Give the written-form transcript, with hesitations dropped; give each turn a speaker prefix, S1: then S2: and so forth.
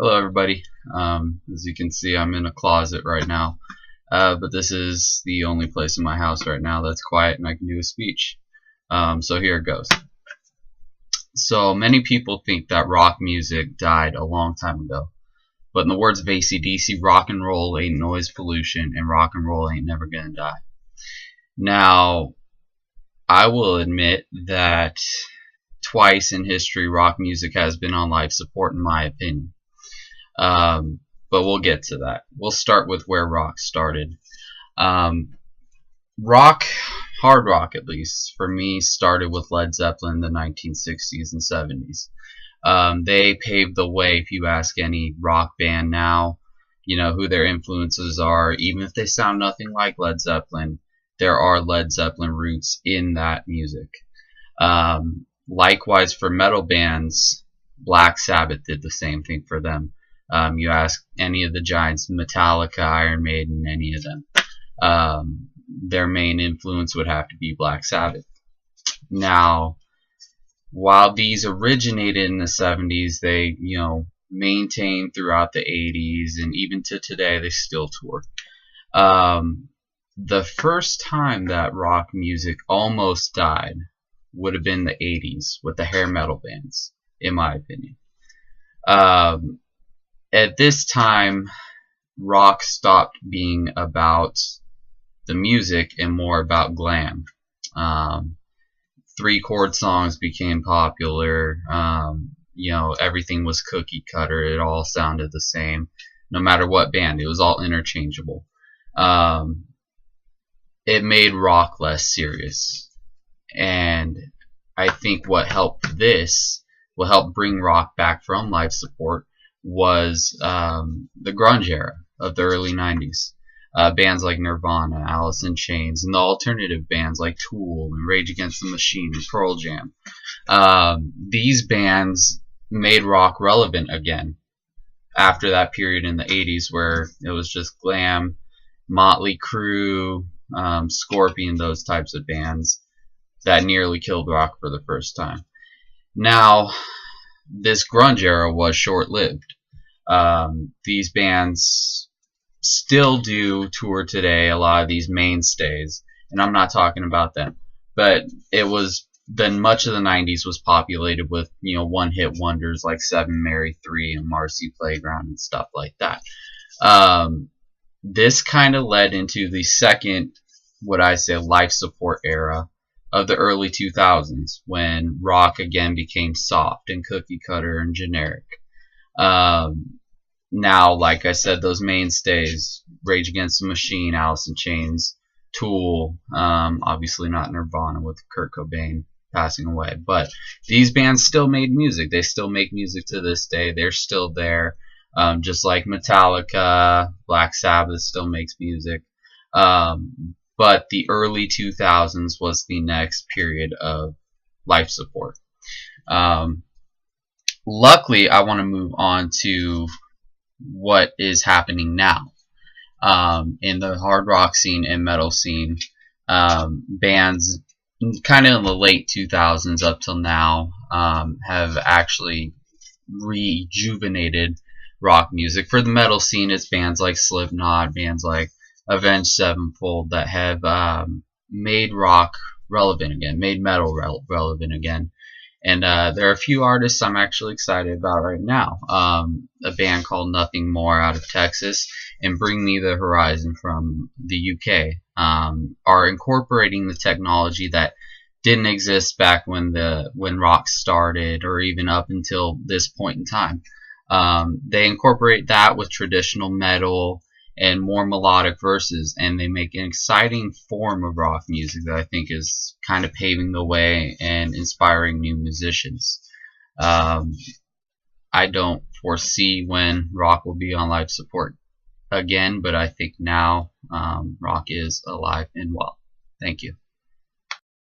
S1: Hello everybody. As you can see, I'm in a closet right now, but this is the only place in my house right now that's quiet and I can do a speech. So here it goes. So many people think that rock music died a long time ago, but in the words of AC/DC, rock and roll ain't noise pollution and rock and roll ain't never gonna die. Now, I will admit that twice in history rock music has been on life support in my opinion. But we'll get to that. We'll start with where rock started. Um, Rock, hard rock at least, for me, started with Led Zeppelin in the 1960s and 70s. They paved the way. If you ask any rock band now, you know who their influences are. Even if they sound nothing like Led Zeppelin, there are Led Zeppelin roots in that music. Likewise, for metal bands, Black Sabbath did the same thing for them. You ask any of the giants, Metallica, Iron Maiden, any of them, their main influence would have to be Black Sabbath. Now, while these originated in the 70s, they, maintained throughout the 80s, and even to today, they still tour. The first time that rock music almost died would have been the 80s with the hair metal bands, in my opinion. At this time, rock stopped being about the music and more about glam. 3-chord songs became popular. Everything was cookie cutter. It all sounded the same. No matter what band, it was all interchangeable. It made rock less serious. And I think what helped bring rock back from life support was the grunge era of the early 90s. Bands like Nirvana, Alice in Chains, and the alternative bands like Tool and Rage Against the Machine and Pearl Jam. These bands made rock relevant again after that period in the 80s where it was just glam, Motley Crue, Scorpion, those types of bands that nearly killed rock for the first time. Now, this grunge era was short-lived. These bands still do tour today, a lot of these mainstays, and I'm not talking about them. But it was then much of the 90s was populated with, one-hit wonders like Seven Mary 3 and Marcy Playground and stuff like that. This kind of led into the second, what I say, life support era of the early 2000s, when rock again became soft and cookie cutter and generic. Now, like I said, those mainstays, Rage Against the Machine, Alice in Chains, Tool, obviously not Nirvana with Kurt Cobain passing away, but these bands still made music. They still make music to this day. They're still there, just like Metallica, Black Sabbath still makes music. But the early 2000s was the next period of life support. Luckily, I want to move on to what is happening now in the hard rock scene and metal scene. Bands kind of in the late 2000s up till now have actually rejuvenated rock music. For the metal scene, it's bands like Slipknot, bands like Avenged Sevenfold that have made rock relevant again, made metal relevant again. And there are a few artists I'm actually excited about right now. A band called Nothing More out of Texas and Bring Me the Horizon from the UK are incorporating the technology that didn't exist back when rock started, or even up until this point in time. They incorporate that with traditional metal and more melodic verses, and they make an exciting form of rock music that I think is kind of paving the way and inspiring new musicians. I don't foresee when rock will be on life support again, but I think now rock is alive and well. Thank you.